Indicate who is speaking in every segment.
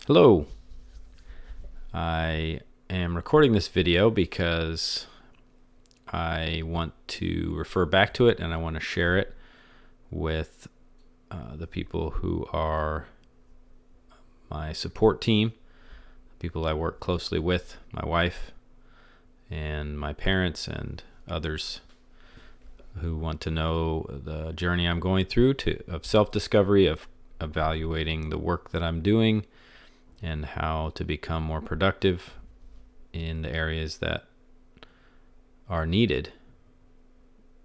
Speaker 1: Hello. I am recording this video because I want to refer back to it and I want to share it with the people who are my support team, people I work closely with, my wife and my parents and others who want to know the journey I'm going through of self-discovery, of evaluating the work that I'm doing, and how to become more productive in the areas that are needed,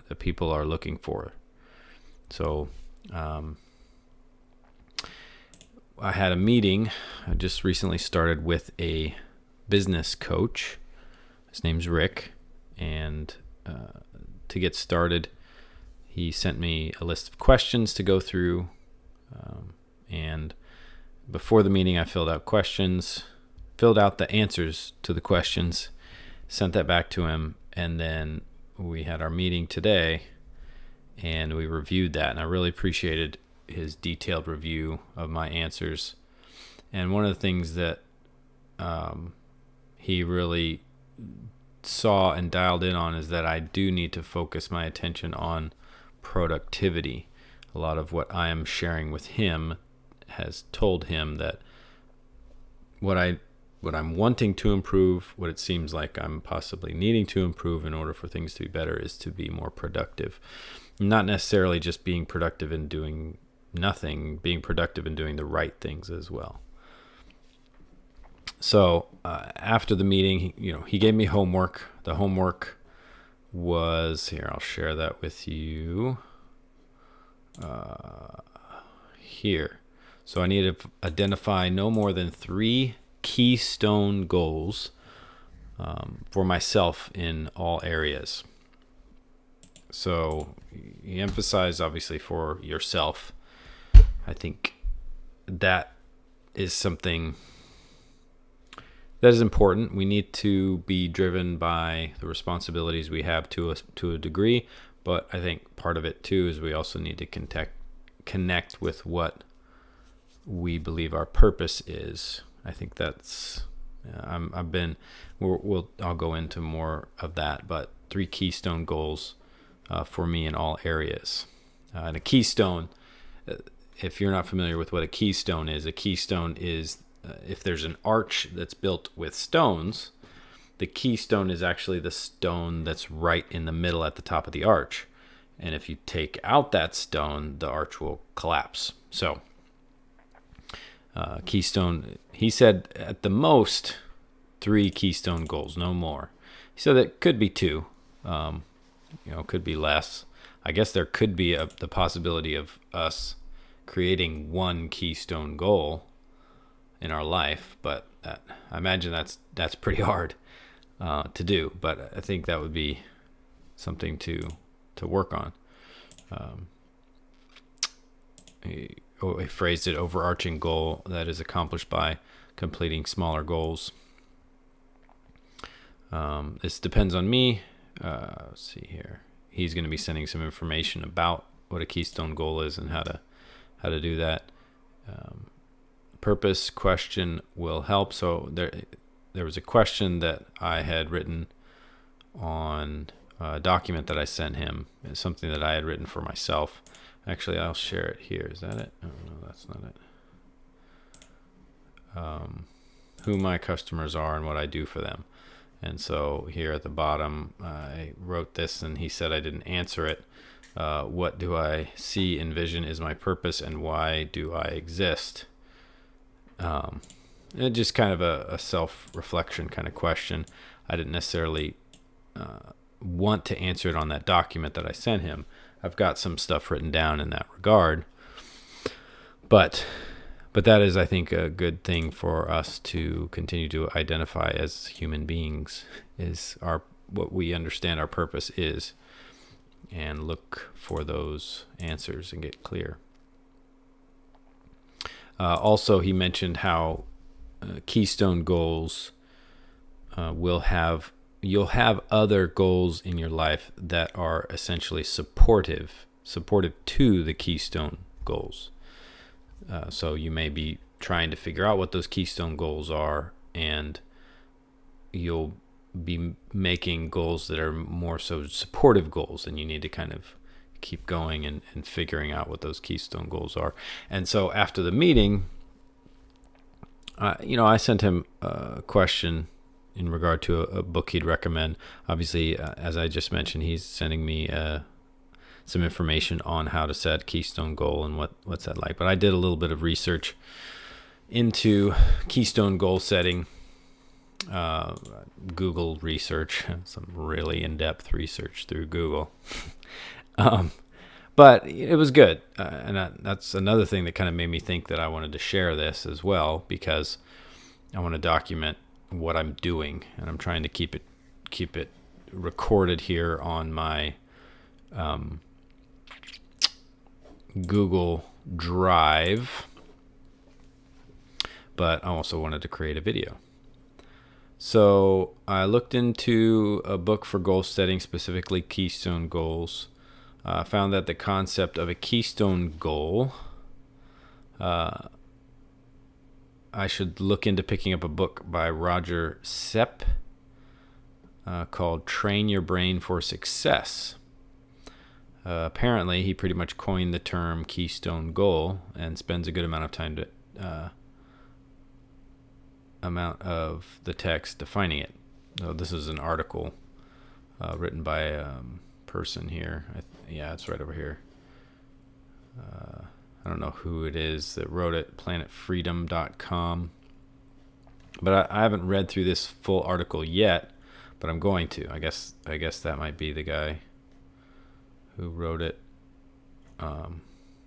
Speaker 1: that people are looking for. So I had a meeting. I just recently started with a business coach. His name's Rick. And to get started, he sent me a list of questions to go through. And before the meeting, I filled out the answers to the questions, sent that back to him, and then we had our meeting today, and we reviewed that, and I really appreciated his detailed review of my answers. And one of the things that he really saw and dialed in on is that I do need to focus my attention on productivity. A lot of what I am sharing with him has told him that what I'm wanting to improve, what it seems like I'm possibly needing to improve in order for things to be better, is to be more productive. Not necessarily just being productive in doing nothing, being productive in doing the right things as well. So after the meeting, he gave me homework. The homework was here. I'll share that with you here. So I need to identify no more than 3 keystone goals for myself in all areas. So he emphasized, obviously, for yourself. I think that is something that is important. We need to be driven by the responsibilities we have to a degree, but I think part of it too is we also need to connect with what we believe our purpose is. I think that's I'll go into more of that, but 3 keystone goals for me in all areas. And a keystone, if you're not familiar with what a keystone is if there's an arch that's built with stones, the keystone is actually the stone that's right in the middle at the top of the arch. And if you take out that stone, the arch will collapse. So keystone, he said at the most 3 keystone goals, no more. He said it could be 2, could be less. I guess there could be the possibility of us creating 1 keystone goal in our life, but I imagine that's pretty hard to do. But I think that would be something to work on. He phrased it, overarching goal that is accomplished by completing smaller goals. This depends on me. Let's see here. He's going to be sending some information about what a keystone goal is and how to do that. Purpose question will help. So there was a question that I had written on a document that I sent him. It's something that I had written for myself. Actually, I'll share it here. Is that it? Oh, no, that's not it. Who my customers are and what I do for them. And so here at the bottom, I wrote this, and he said I didn't answer it. What do I see and vision is my purpose, and why do I exist? And just kind of a self-reflection kind of question. I didn't necessarily want to answer it on that document that I sent him. I've got some stuff written down in that regard, but that is, I think, a good thing for us to continue to identify as human beings, is what we understand our purpose is, and look for those answers and get clear. Also, he mentioned how keystone goals you'll have other goals in your life that are essentially supportive to the keystone goals. So you may be trying to figure out what those keystone goals are, and you'll be making goals that are more so supportive goals, and you need to kind of keep going and figuring out what those keystone goals are. And so after the meeting, I sent him a question in regard to a book he'd recommend. Obviously, as I just mentioned, he's sending me some information on how to set Keystone Goal and what's that like. But I did a little bit of research into Keystone Goal setting, Google research, some really in-depth research through Google. But it was good. And that's another thing that kind of made me think that I wanted to share this as well, because I want to document what I'm doing, and I'm trying to keep it recorded here on my Google Drive, but I also wanted to create a video. So I looked into a book for goal setting, specifically Keystone Goals. Found that the concept of a keystone goal, I should look into picking up a book by Roger Seip called Train Your Brain for Success. Apparently, he pretty much coined the term keystone goal and spends a good amount of time of the text defining it. So this is an article written by a person here. It's right over here. I don't know who it is that wrote it, planetfreedom.com. But I haven't read through this full article yet, but I'm going to. I guess that might be the guy who wrote it.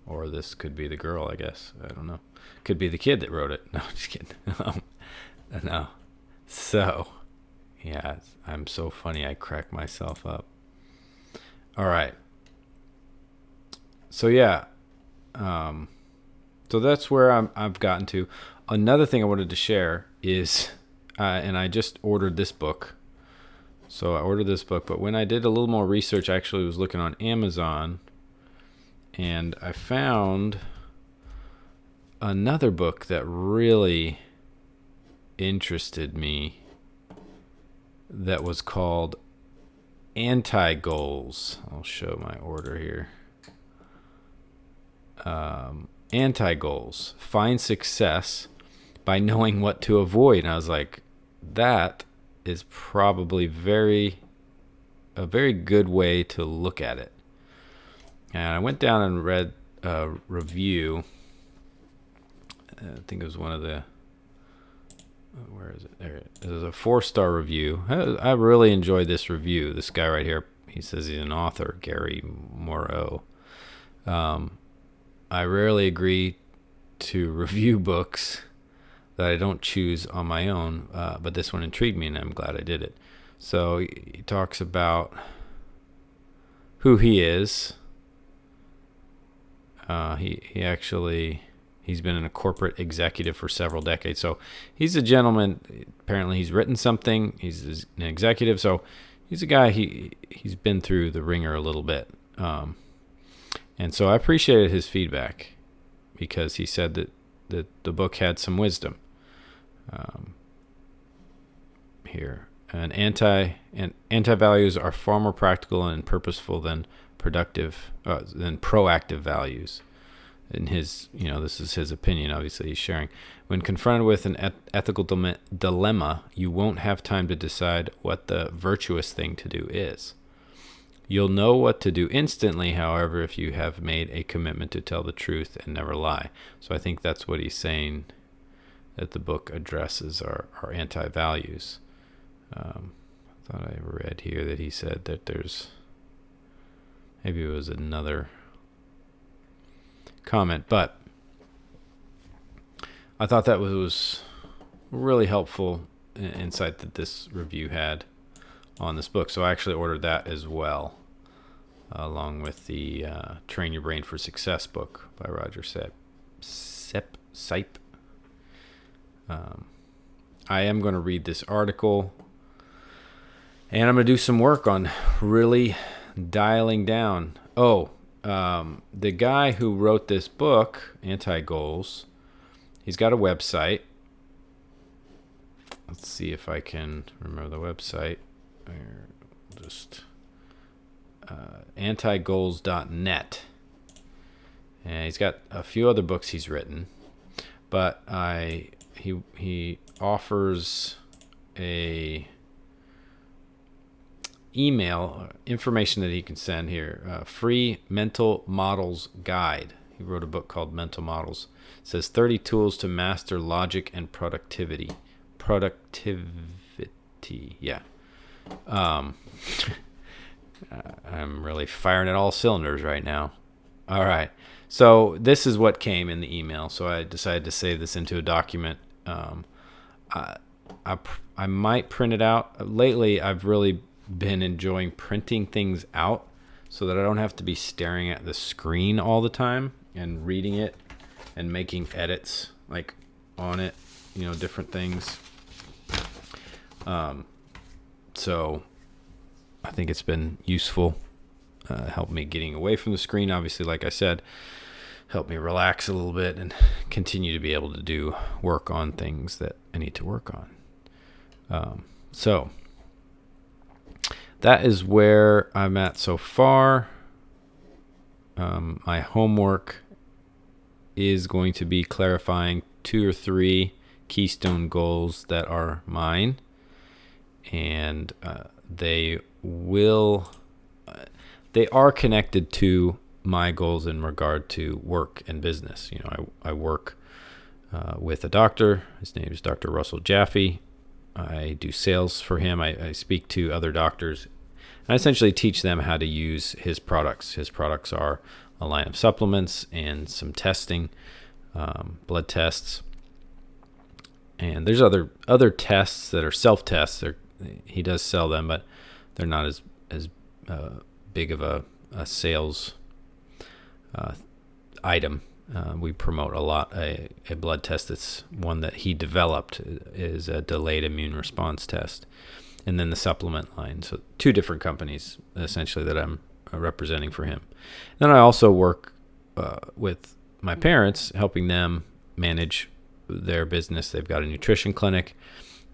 Speaker 1: Or this could be the girl, I guess. I don't know. Could be the kid that wrote it. No, just kidding. No. So, yeah, I'm so funny. I crack myself up. All right. So, yeah. So that's where I've gotten to. Another thing I wanted to share is, and I just ordered this book. So I ordered this book, but when I did a little more research, I actually was looking on Amazon, and I found another book that really interested me that was called Anti-Goals. I'll show my order here. Anti-Goals. Find Success by Knowing What to Avoid. And I was like, that is probably a very good way to look at it. And I went down and read a review. I think it was one of the, where is it? There it is. It was a 4-star review. I really enjoyed this review. This guy right here, he says he's an author, Gary Moreau. I rarely agree to review books that I don't choose on my own, but this one intrigued me, and I'm glad I did it. So he talks about who he is. He's been a corporate executive for several decades. So he's a gentleman. Apparently he's written something. He's an executive. So he's a guy, he's been through the ringer a little bit. And so I appreciated his feedback, because he said that the book had some wisdom. Here. And anti-values are far more practical and purposeful than proactive values. In his, this is his opinion, obviously he's sharing. When confronted with an ethical dilemma, you won't have time to decide what the virtuous thing to do is. You'll know what to do instantly, however, if you have made a commitment to tell the truth and never lie. So I think that's what he's saying, that the book addresses our anti-values. I thought I read here that he said that maybe it was another comment, but I thought that was really helpful insight that this review had on this book. So I actually ordered that as well, along with the Train Your Brain for Success book by Roger Seip. I am going to read this article, and I'm going to do some work on really dialing down. The guy who wrote this book, Anti-Goals, He's got a website. Let's see if I can remember the website. Just antigoals.net. And he's got a few other books he's written, but he offers a email information that he can send here. Free mental models guide. He wrote a book called Mental Models. It says 30 tools to master logic and productivity. Yeah. I'm really firing at all cylinders right now. All right. So this is what came in the email. So I decided to save this into a document. I might print it out. Lately, I've really been enjoying printing things out so that I don't have to be staring at the screen all the time and reading it and making edits like on it, different things. So I think it's been useful. Helped me getting away from the screen, obviously, like I said. Helped me relax a little bit and continue to be able to do work on things that I need to work on. So that is where I'm at so far. My homework is going to be clarifying 2 or 3 Keystone goals that are mine. And they are connected to my goals in regard to work and business. I work with a doctor. His name is Dr. Russell Jaffe. I do sales for him. I speak to other doctors, and I essentially teach them how to use his products. His products are a line of supplements and some testing, blood tests. And there's other tests that are self-tests. He does sell them, but they're not as big of a sales item. We promote a lot. A blood test that's one that he developed is a delayed immune response test. And then the supplement line. So 2 different companies, essentially, that I'm representing for him. Then I also work with my parents, helping them manage their business. They've got a nutrition clinic,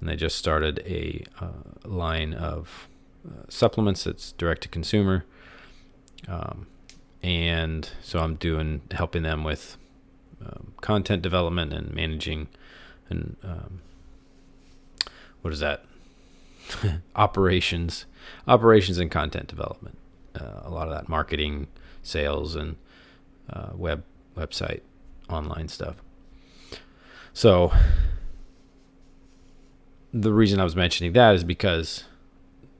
Speaker 1: and they just started a line of supplements that's direct to consumer. And so I'm helping them with content development and managing and what is that? operations and content development. A lot of that marketing, sales, and website, online stuff. So the reason I was mentioning that is because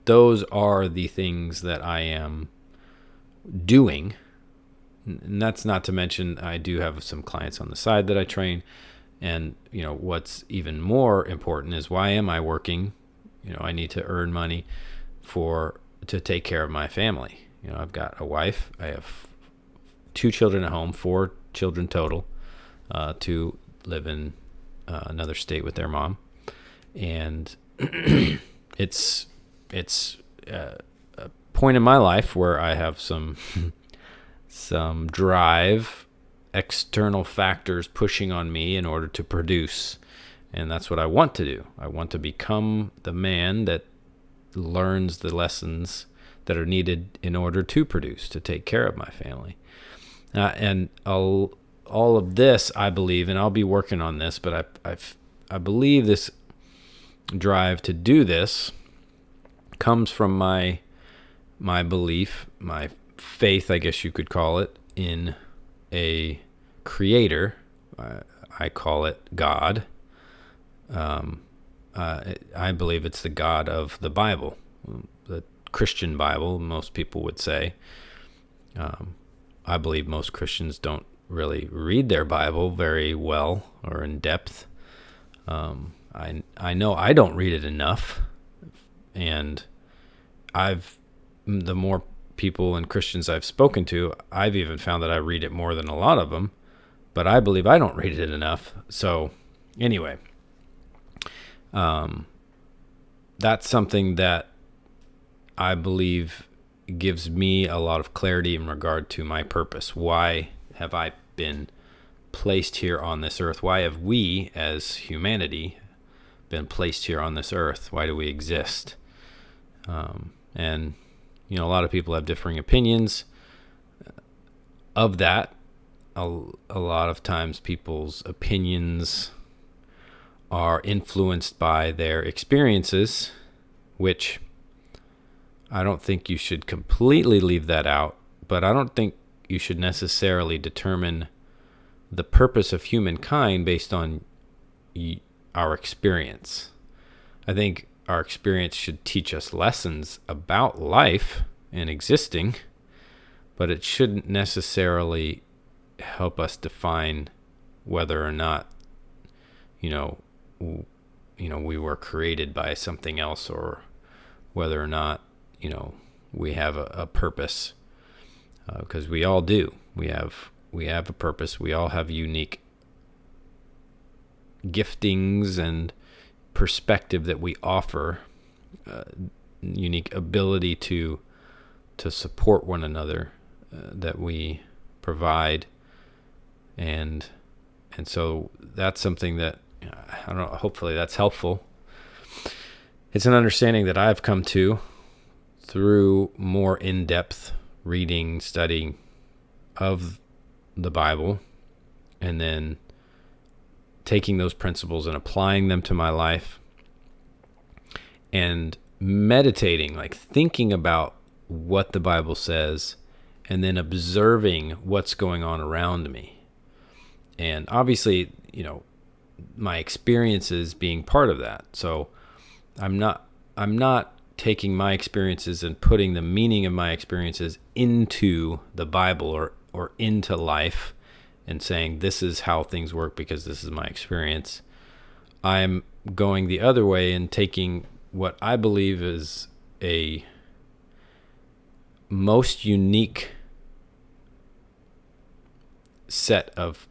Speaker 1: those are the things that I am doing. And that's not to mention I do have some clients on the side that I train. And, what's even more important is, why am I working? I need to earn money to take care of my family. I've got a wife. I have 2 children at home, 4 children total, 2 live in another state with their mom. And it's a point in my life where I have some drive, external factors pushing on me in order to produce. And that's what I want to do. I want to become the man that learns the lessons that are needed in order to produce, to take care of my family. And all of this, I believe, and I'll be working on this, but I believe this drive to do this comes from my belief, my faith, I guess you could call it, in a creator. I call it God. I believe it's the God of the Bible, the Christian Bible, most people would say. I believe most Christians don't really read their Bible very well or in depth. I know I don't read it enough, and the more people and Christians I've spoken to, I've even found that I read it more than a lot of them, but I believe I don't read it enough. So anyway, that's something that I believe gives me a lot of clarity in regard to my purpose. Why have I been placed here on this earth? Why have we, as humanity, been placed here on this earth? Why do we exist? And, a lot of people have differing opinions of that. A lot of times people's opinions are influenced by their experiences, which I don't think you should completely leave that out, but I don't think you should necessarily determine the purpose of humankind based on our experience. I think our experience should teach us lessons about life and existing, but it shouldn't necessarily help us define whether or not, we were created by something else, or whether or not, we have a purpose, because we all do. We have a purpose. We all have unique giftings and perspective that we offer, unique ability to support one another, that we provide, and so that's something that, I don't know, hopefully that's helpful. It's an understanding that I've come to through more in-depth reading, studying of the Bible, and then taking those principles and applying them to my life, and meditating, like thinking about what the Bible says, and then observing what's going on around me. And obviously, my experiences being part of that. So I'm not taking my experiences and putting the meaning of my experiences into the Bible or into life and saying this is how things work because this is my experience. I'm going the other way and taking what I believe is a most unique set of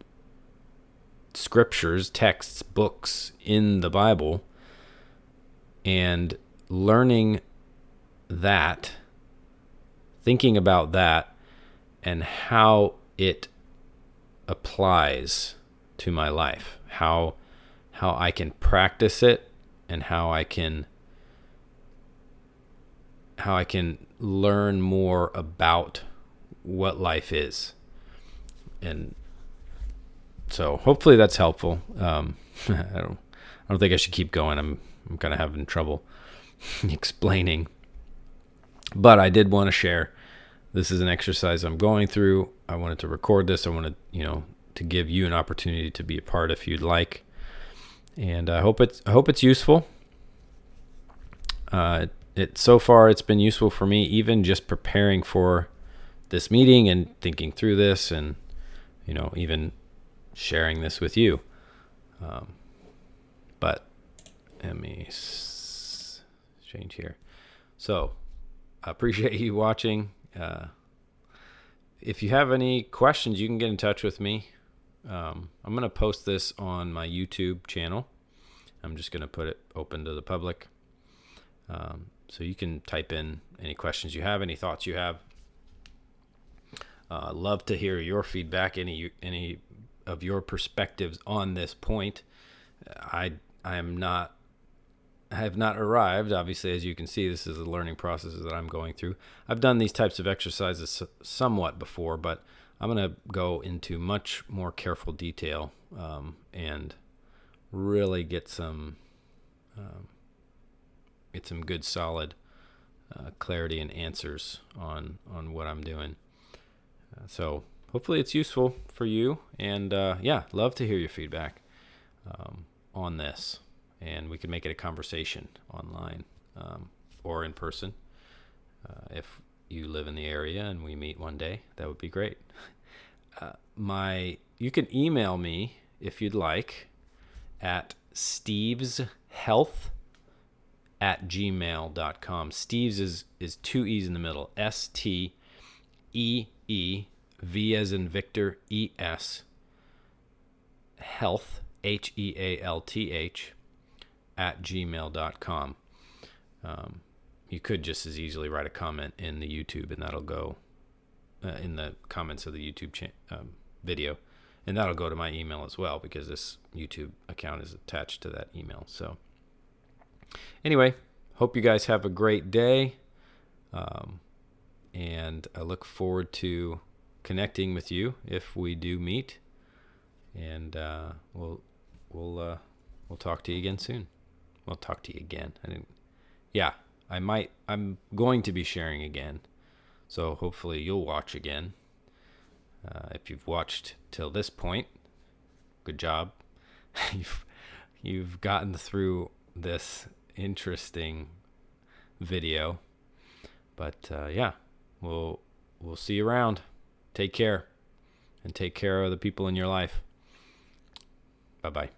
Speaker 1: scriptures, texts, books in the Bible, and learning that, thinking about that, and how it applies to my life, how I can practice it, and how I can learn more about what life is. And so hopefully that's helpful. I don't think I should keep going. I'm kind of having trouble explaining, but I did want to share. This is an exercise I'm going through. I wanted to record this. I wanted, to give you an opportunity to be a part if you'd like. And I hope it's useful. So far it's been useful for me, even just preparing for this meeting and thinking through this, and even sharing this with you. But let me change here. So I appreciate you watching. If you have any questions, you can get in touch with me. I'm going to post this on my YouTube channel. I'm just going to put it open to the public. So you can type in any questions you have, any thoughts you have. Love to hear your feedback, any of your perspectives on this point. I have not arrived. Obviously, as you can see, this is a learning process that I'm going through. I've done these types of exercises somewhat before, but I'm going to go into much more careful detail, and really get some good solid clarity and answers on what I'm doing. So hopefully it's useful for you, and love to hear your feedback on this, and we can make it a conversation online, or in person. If you live in the area and we meet one day, that would be great. You can email me if you'd like at steveshealth@gmail.com. Steves is two E's in the middle. STEE, V as in Victor, ES, health, HEALTH, @gmail.com. You could just as easily write a comment in the YouTube, and that'll go in the comments of the YouTube video, And that'll go to my email as well, because this YouTube account is attached to that email. So anyway, hope you guys have a great day. And I look forward to connecting with you if we do meet. And we'll talk to you again soon. We'll talk to you again. I'm going to be sharing again. So hopefully you'll watch again. If you've watched till this point, good job. You've gotten through this interesting video. But we'll see you around. Take care, and take care of the people in your life. Bye-bye.